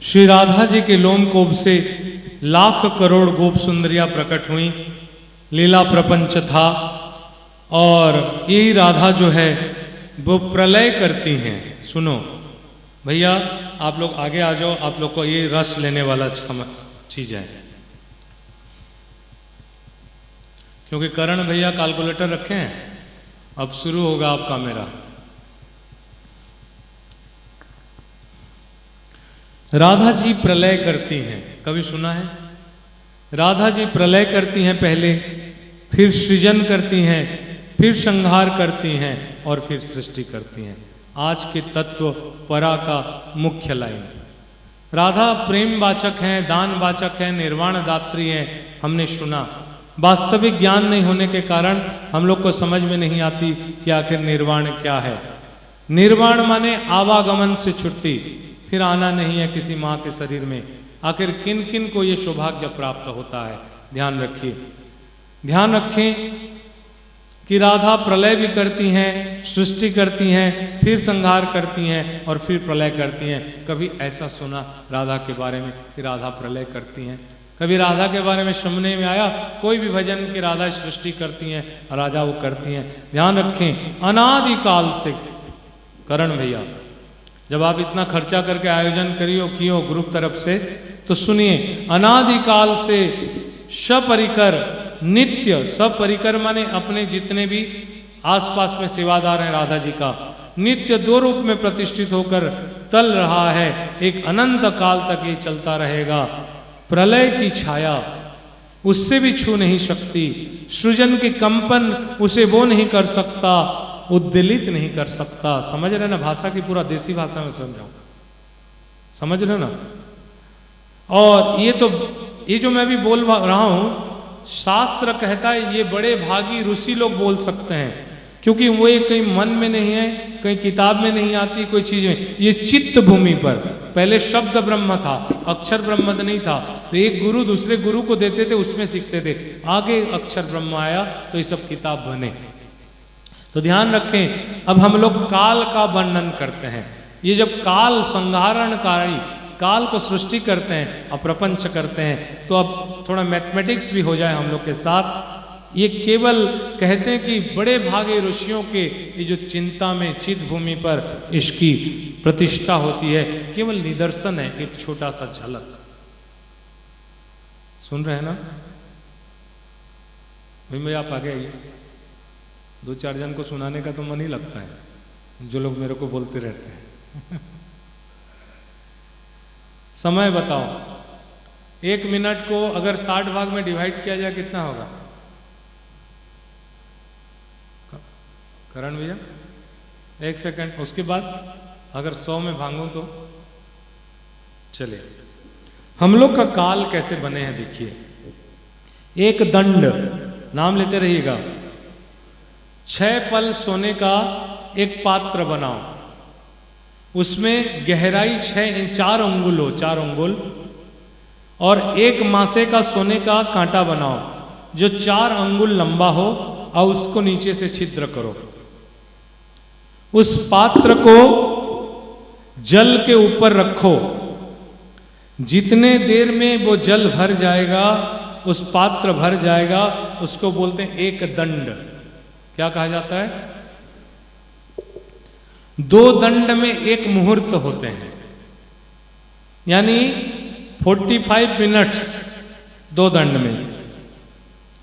श्री राधा जी के लोमकूप से लाख करोड़ गोप सुंदरियां प्रकट हुई, लीला प्रपंच था। और यही राधा जो है वो प्रलय करती हैं। सुनो भैया, आप लोग आगे आ जाओ, आप लोग को ये रस लेने वाला चीज है। क्योंकि करण भैया कैलकुलेटर रखे हैं, अब शुरू होगा आपका मेरा। राधा जी प्रलय करती हैं, कभी सुना है? राधा जी प्रलय करती हैं पहले, फिर सृजन करती हैं, फिर संहार करती हैं और फिर सृष्टि करती हैं। आज के तत्व परा का मुख्य लाइन। राधा प्रेम वाचक हैं, दान वाचक हैं, निर्वाण दात्री हैं, हमने सुना। वास्तविक ज्ञान नहीं होने के कारण हम लोग को समझ में नहीं आती कि आखिर निर्वाण क्या है। निर्वाण माने आवागमन से छुट्टी, फिर आना नहीं है किसी माँ के शरीर में। आखिर किन किन को ये सौभाग्य प्राप्त होता है? ध्यान रखिए, ध्यान रखें कि राधा प्रलय भी करती हैं, सृष्टि करती हैं, फिर संहार करती हैं और फिर प्रलय करती हैं। कभी ऐसा सुना राधा के बारे में कि राधा प्रलय करती हैं? कभी राधा के बारे में सुनने में आया कोई भी भजन की राधा सृष्टि करती हैं और राधा वो करती हैं? ध्यान रखें, अनादिकाल से। करण भैया, जब आप इतना खर्चा करके आयोजन करियो कियो ग्रुप तरफ से, तो सुनिए, अनादिकाल से सपरिकर नित्य, सपरिकर माने अपने जितने भी आसपास में सेवादार हैं राधा जी का, नित्य दो रूप में प्रतिष्ठित होकर तल रहा है। एक अनंत काल तक ये चलता रहेगा। प्रलय की छाया उससे भी छू नहीं सकती, सृजन के कंपन उसे वो नहीं कर सकता, उद्दलित नहीं कर सकता। समझ रहे ना? भाषा की पूरा देसी भाषा में समझाऊं, समझ रहे ना? और ये जो मैं भी बोल रहा हूं, शास्त्र कहता है ये बड़े भागी ऋषि लोग बोल सकते हैं, क्योंकि वो ये कहीं मन में नहीं है, कहीं किताब में नहीं आती कोई चीज में। ये चित्त भूमि पर पहले शब्द ब्रह्म था, अक्षर ब्रह्म नहीं था। तो एक गुरु दूसरे गुरु को देते थे, उसमें सीखते थे। आगे अक्षर ब्रह्म आया तो ये सब किताब बने। तो ध्यान रखें, अब हम लोग काल का वर्णन करते हैं। ये जब काल संहारणकारी काल को सृष्टि करते हैं और प्रपंच करते हैं, तो अब थोड़ा मैथमेटिक्स भी हो जाए हम लोग के साथ। ये केवल कहते हैं कि बड़े भागे ऋषियों के ये जो चिंता में चित भूमि पर इसकी प्रतिष्ठा होती है, केवल निदर्शन है, एक छोटा सा झलक। सुन रहे हैं ना भाई? आप आगे आइए, दो चार जन को सुनाने का तो मन ही लगता है, जो लोग मेरे को बोलते रहते हैं। समय बताओ, 1 मिनट को अगर 60 भाग में डिवाइड किया जाए कितना होगा? करण भैया 1 सेकंड। उसके बाद अगर 100 में भागूं तो? चलिए, हम लोग का काल कैसे बने हैं देखिए। एक दंड, नाम लेते रहिएगा। 6 पल सोने का एक पात्र बनाओ, उसमें गहराई 4 अंगुल हो, 4 अंगुल, और 1 मासे का सोने का कांटा बनाओ जो 4 अंगुल लंबा हो, और उसको नीचे से छिद्र करो। उस पात्र को जल के ऊपर रखो। जितने देर में वो जल भर जाएगा, उस पात्र भर जाएगा, उसको बोलते हैं एक दंड। क्या कहा जाता है? 2 दंड में 1 मुहूर्त होते हैं, यानी 45 मिनट्स 2 दंड में,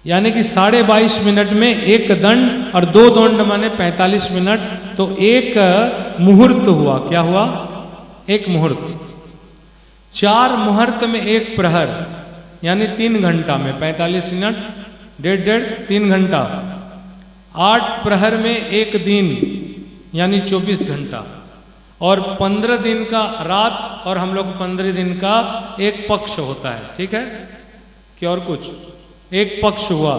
यानी कि 22.5 मिनट में 1 दंड, और 2 दंड माने 45 मिनट, तो 1 मुहूर्त हुआ। क्या हुआ? 1 मुहूर्त। 4 मुहूर्त में 1 प्रहर, यानी 3 घंटा में 45 मिनट, 1.5 3 घंटा। 8 प्रहर में 1 दिन, यानी 24 घंटा। और 15 दिन का रात, और हम लोग 15 दिन का एक पक्ष होता है, ठीक है? कि और कुछ एक पक्ष हुआ।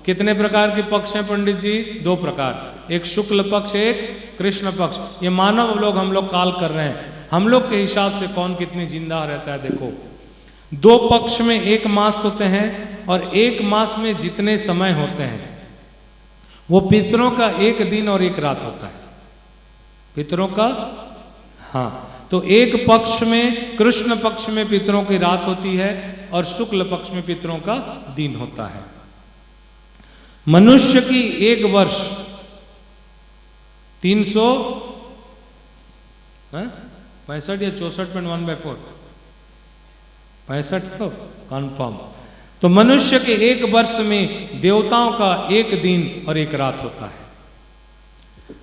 कितने प्रकार के पक्ष हैं पंडित जी? 2 प्रकार, एक शुक्ल पक्ष, एक कृष्ण पक्ष। ये मानव लोग हम लोग काल कर रहे हैं। हम लोग के हिसाब से कौन कितनी जिंदा रहता है देखो। 2 पक्ष में 1 मास होते हैं, और 1 मास में जितने समय होते हैं वो पितरों का 1 दिन और 1 रात होता है। पितरों का, हाँ, तो एक पक्ष में, कृष्ण पक्ष में पितरों की रात होती है और शुक्ल पक्ष में पितरों का दिन होता है। मनुष्य की एक वर्ष 365 या 64.1/4, 65 तो कन्फर्म। तो मनुष्य के एक वर्ष में देवताओं का एक दिन और एक रात होता है।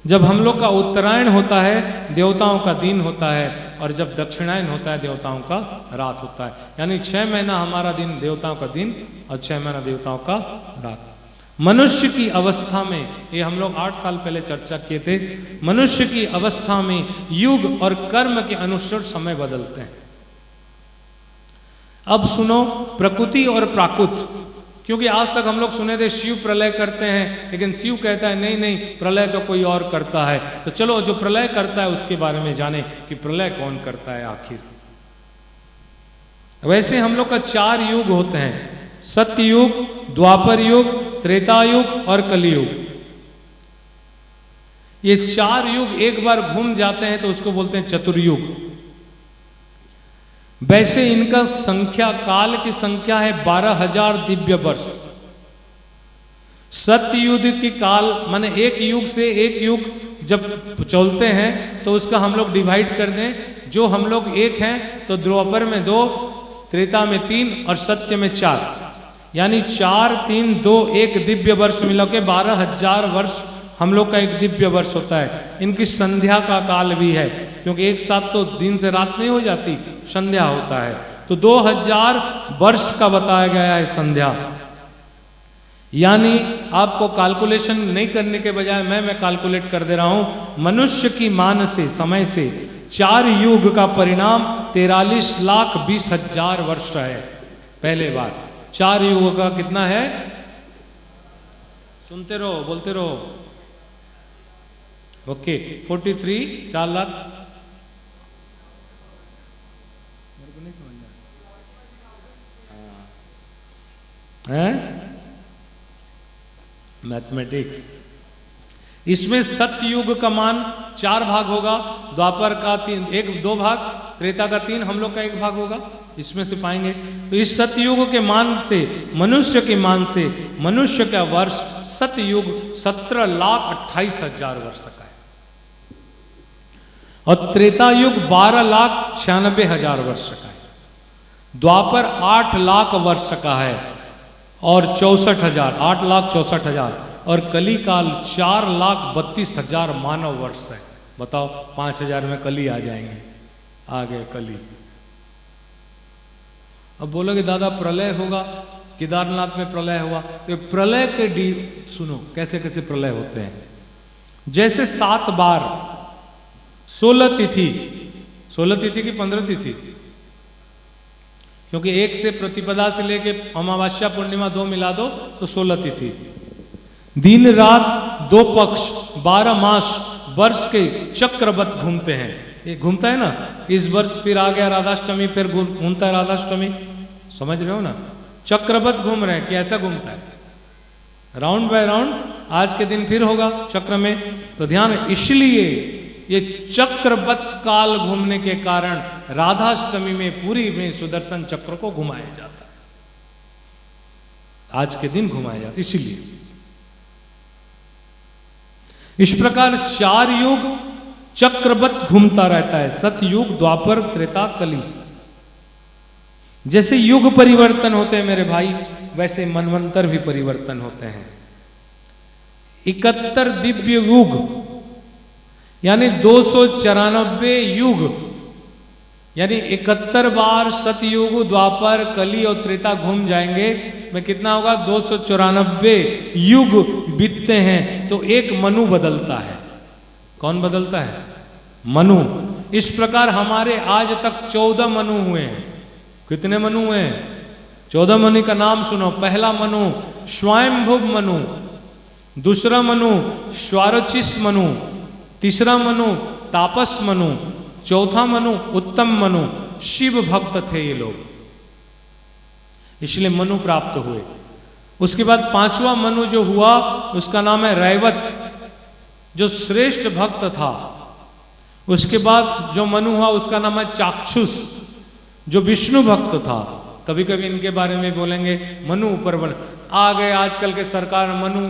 जब हम लोग का उत्तरायण होता है देवताओं का दिन होता है, और जब दक्षिणायन होता है देवताओं का रात होता है। यानी 6 महीना हमारा दिन देवताओं का दिन और 6 महीना देवताओं का रात। मनुष्य की अवस्था में, ये हम लोग 8 साल पहले चर्चा किए थे, मनुष्य की अवस्था में युग और कर्म के अनुसार समय बदलते हैं। अब सुनो प्रकृति और प्राकृत, क्योंकि आज तक हम लोग सुने थे शिव प्रलय करते हैं, लेकिन शिव कहता है नहीं नहीं प्रलय तो कोई और करता है। तो चलो जो प्रलय करता है उसके बारे में जाने कि प्रलय कौन करता है आखिर। वैसे हम लोग का 4 युग होते हैं, सत्ययुग, द्वापर युग, त्रेता युग और कलियुग। ये 4 युग एक बार घूम जाते हैं तो उसको बोलते हैं चतुर्युग। वैसे इनका संख्या, काल की संख्या है 12,000 दिव्य वर्ष। सत्ययुग की काल माने एक युग से एक युग जब चलते हैं तो उसका हम लोग डिवाइड कर दें, जो हम लोग एक हैं तो द्वापर में 2, त्रेता में 3 और सत्य में 4, यानी 4, 3, 2, 1 दिव्य वर्ष मिला के 12,000 वर्ष हम लोग का एक दिव्य वर्ष होता है। इनकी संध्या का काल भी है, क्योंकि एक साथ तो दिन से रात नहीं हो जाती, संध्या होता है। तो 2000 वर्ष का बताया गया है संध्या। यानी आपको कैलकुलेशन नहीं करने के बजाय मैं कैलकुलेट कर दे रहा हूं। मनुष्य की मान से, समय से 4 युग का परिणाम 43,20,000 वर्ष है। पहले बार 4 युग का कितना है? सुनते रहो, बोलते रहो। ओके 43, 4 लाख। मेरे को नहीं समझ में आया मैथमेटिक्स। इसमें सत्ययुग का मान 4 भाग होगा, द्वापर का 2 भाग, त्रेता का 3, हम लोग का 1 भाग होगा। इसमें से पाएंगे तो इस सतयुग के मान से, मनुष्य के मान से, मनुष्य का वर्ष सतयुग 17,28,000 वर्ष का है, और त्रेता युग 12,96,000 वर्ष का है। द्वापर 8 लाख वर्ष का है और 64,000, 8,64,000, और कली काल 4,32,000 मानव वर्ष है। बताओ 5,000 में कली आ जाएंगे, आ गए कली। अब बोलोगे दादा प्रलय होगा, केदारनाथ में प्रलय हुआ, तो प्रलय के सुनो कैसे कैसे प्रलय होते हैं। जैसे 7 बार 16 तिथि, 16 तिथि की 15 तिथि, क्योंकि 1 से प्रतिपदा से लेके अमावस्या पूर्णिमा 2 मिला दो तो 16 तिथि। दिन रात 2 पक्ष 12 मास वर्ष के चक्रवत घूमते हैं। ये घूमता है ना, इस वर्ष फिर आ गया राधाष्टमी, फिर घूमता है राधाष्टमी, समझ रहे हो ना। चक्रवत घूम रहे हैं, कैसा घूमता है? Round bye round. आज के दिन फिर होगा चक्र में, तो ध्यान। इसलिए ये चक्रवत काल घूमने के कारण राधाष्टमी में पूरी में सुदर्शन चक्र को घुमाया जाता है, आज के दिन घुमाया जाता है। इसीलिए इस प्रकार 4 युग चक्रवत घूमता रहता है, सतयुग, द्वापर, त्रेता, कली। जैसे युग परिवर्तन होते हैं मेरे भाई, वैसे मनवंतर भी परिवर्तन होते हैं। 71 दिव्य युग यानी 294 युग, यानी 71 बार सतयुग, द्वापर, कली और त्रेता घूम जाएंगे, में कितना होगा? 294 युग बीतते हैं तो एक मनु बदलता है। कौन बदलता है? मनु। इस प्रकार हमारे आज तक 14 मनु हुए हैं। कितने मनु हुए हैं? 14 मनु का नाम सुनो। पहला मनु स्वयंभुव मनु, दूसरा मनु स्वारोचिस मनु, तीसरा मनु तापस मनु, चौथा मनु उत्तम मनु। शिव भक्त थे ये लोग, इसलिए मनु प्राप्त हुए। उसके बाद 5वां मनु जो हुआ उसका नाम है रैवत, जो श्रेष्ठ भक्त था। उसके बाद जो मनु हुआ उसका नाम है चाक्षुष, जो विष्णु भक्त था। कभी कभी इनके बारे में बोलेंगे मनु ऊपर बन आ गए, आजकल के सरकार मनु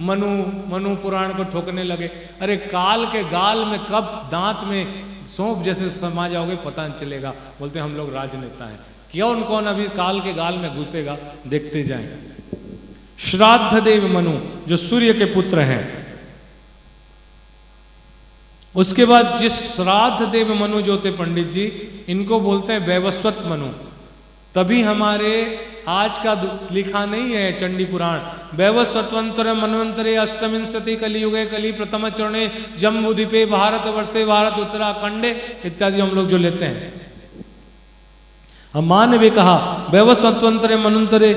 मनु मनु पुराण को ठोकने लगे। अरे काल के गाल में कब दांत में सौंप जैसे समा जाओगे पता नहीं चलेगा। बोलते हम लोग राजनेता हैं, कौन कौन अभी काल के गाल में घुसेगा देखते जाएं। श्राद्ध देव मनु जो सूर्य के पुत्र हैं। उसके बाद जिस श्राद्ध देव मनु जो थे पंडित जी, इनको बोलते हैं वैवस्वत मनु। तभी हमारे आज का लिखा नहीं है चंडी पुराण। वैवस्वतंत्र मनवंतरे अष्टविंशति कलियुगे कली प्रथम चरणे जम्बूद्वीपे भारत वर्षे भारत उत्तराखंडे इत्यादि हम लोग जो लेते हैं। हम मान भी कहा वैवस्वतंत्र मनवंतरे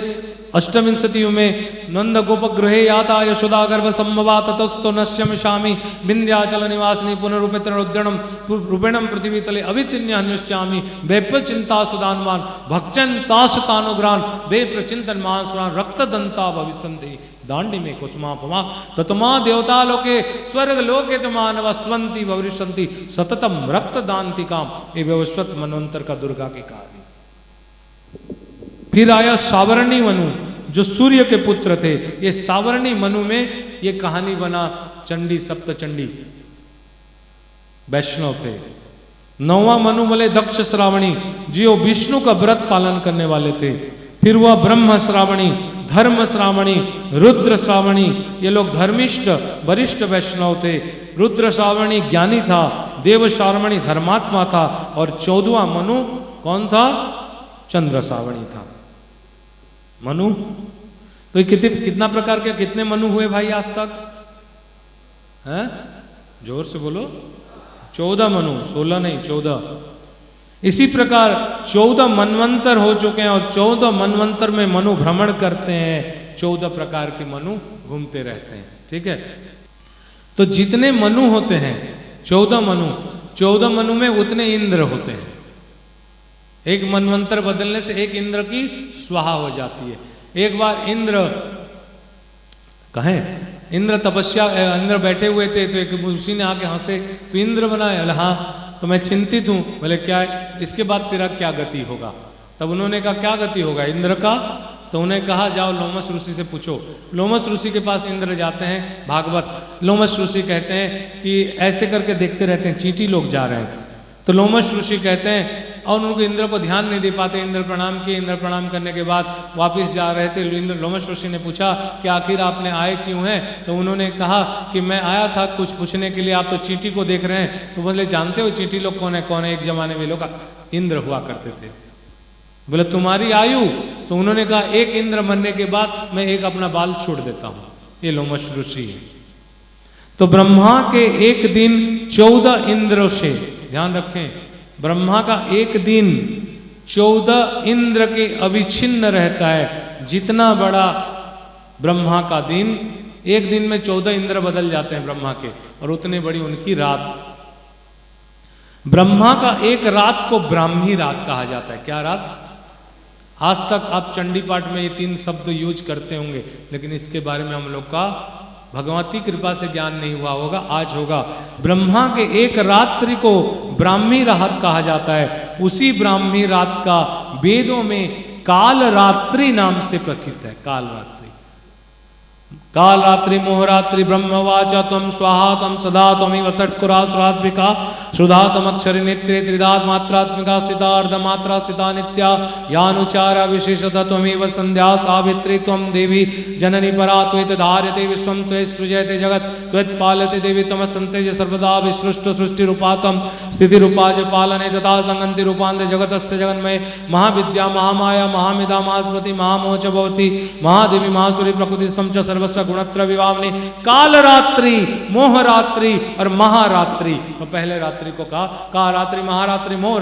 अष्टविंशति में नंद गोपगृहे याता यशोदा गर्भ संभवा ततस्तो नश्यम शामी विंध्याचल निवासिनी पुनरुपेत्र उद्यणम रूपेणम पृथ्वी तले अवितिन्य अन्यश्चामी वेप्य चिंतास्तु दानवान भक्षंताशतानुग्रान वे प्रचिंतन महासुरान रक्त दंता भविष्यन्ति दांडी में कुसुमापमा ततमा देवता लोके स्वर्ग लोके तमान वस्तवंती भविष्यन्ति सततम रक्त दांति काम। ये वैवस्वत मनवंतर का दुर्गा के कार्य। फिर आया सावरणी मनु जो सूर्य के पुत्र थे। ये सावरणी मनु में ये कहानी बना चंडी सप्त चंडी वैष्णव थे। नौवां मनु बोले दक्ष श्रावणी जो विष्णु का व्रत पालन करने वाले थे। फिर हुआ ब्रह्म श्रावणी, धर्म श्रावणी, रुद्र श्रावणी, ये लोग धर्मिष्ठ वरिष्ठ वैष्णव थे। रुद्र श्रावणी ज्ञानी था, देव श्रावणी धर्मात्मा था, और 14वां मनु कौन था? चंद्र श्रावणी था। मनु तो कितना प्रकार के कितने मनु हुए भाई आज तक? हैं? जोर से बोलो। 14 मनु, 16 नहीं 14। इसी प्रकार 14 मनवंतर हो चुके हैं, और 14 मनवंतर में मनु भ्रमण करते हैं। 14 प्रकार के मनु घूमते रहते हैं। ठीक है, तो जितने मनु होते हैं 14 मनु में उतने इंद्र होते हैं। एक मनवंतर बदलने से एक इंद्र की स्वाहा हो जाती है। एक बार इंद्र कहें इंद्र तपस्या इंद्र बैठे हुए थे, तो एक ऋषि ने आके हंसे तो इंद्र बनाए। बोले हाँ, तो मैं चिंतित हूँ। बोले क्या है? इसके बाद तेरा क्या गति होगा? तब उन्होंने कहा क्या गति होगा इंद्र का? तो उन्हें कहा जाओ लोमस ऋषि से पूछो। लोमस ऋषि के पास इंद्र जाते हैं। भागवत लोमस ऋषि कहते हैं कि ऐसे करके देखते रहते हैं, चींटी लोग जा रहे हैं। तो लोमस ऋषि कहते हैं, और उनको इंद्र को ध्यान नहीं दे पाते। इंद्र प्रणाम किए। इंद्र प्रणाम करने के बाद वापस जा रहे थे। इंद्र लोमस ऋषि ने पूछा कि आखिर आपने आए क्यों हैं? तो उन्होंने कहा कि मैं आया था कुछ पूछने के लिए, आप तो चींटी को देख रहे हैं। तो बोले जानते हो चींटी लोग कौन है? कौन है? एक जमाने में लोग इंद्र हुआ करते थे। बोले तुम्हारी आयु? तो उन्होंने कहा एक इंद्र मरने के बाद मैं एक अपना बाल छोड़ देता हूँ। ये लोमस ऋषि है। तो ब्रह्मा के एक दिन 14 इंद्रों से, ध्यान रखें, ब्रह्मा का एक दिन 14 इंद्र के अविच्छिन्न रहता है। जितना बड़ा ब्रह्मा का दिन, एक दिन में 14 इंद्र बदल जाते हैं ब्रह्मा के, और उतनी बड़ी उनकी रात। ब्रह्मा का एक रात को ब्राह्मी रात कहा जाता है। क्या रात? आज तक आप चंडी पाठ में ये 3 शब्द यूज करते होंगे, लेकिन इसके बारे में हम लोग का भगवती कृपा से ज्ञान नहीं हुआ होगा, आज होगा। ब्रह्मा के एक रात्रि को ब्राह्मी रात कहा जाता है। उसी ब्राह्मी रात का वेदों में काल रात्रि नाम से प्रसिद्ध है। काल रात्रि, काल रात्रि मोहरात्रि ब्रह्मवाचा तम स्वाहा तम सदा तमिव षट्कुरा सुरात्मिका श्रुधा तम अक्षरि नेत्रे त्रिदात मात्रात्मिका स्थिता अर्धमात्रा स्थिता नित्या यानुचारा विशेषतः त्वमेव संध्या सावित्री त्वं देवी जननी परा त्वेत धार्यते विश्वं त्वे सृजयते जगत् त्वेत पालयते देवी तमस्सन्तेज सर्वदा विसृष्ट सृष्टि रूपात्वं स्थिति रूपाज पालने तथा संगन्ति रूपान्ते जगतस्य जगन्मये महाविद्या महामाया महामिदा महास्मृति महामोच भवति महादेवी महासुरी प्रकृतिस्थं च सर्वस्व गुणत्र विवामनी। काल रात्रि, मोह रात्रि और महारात्रि। तो पहले रात्रि को कहा रात्रि, महारात्रि, मोह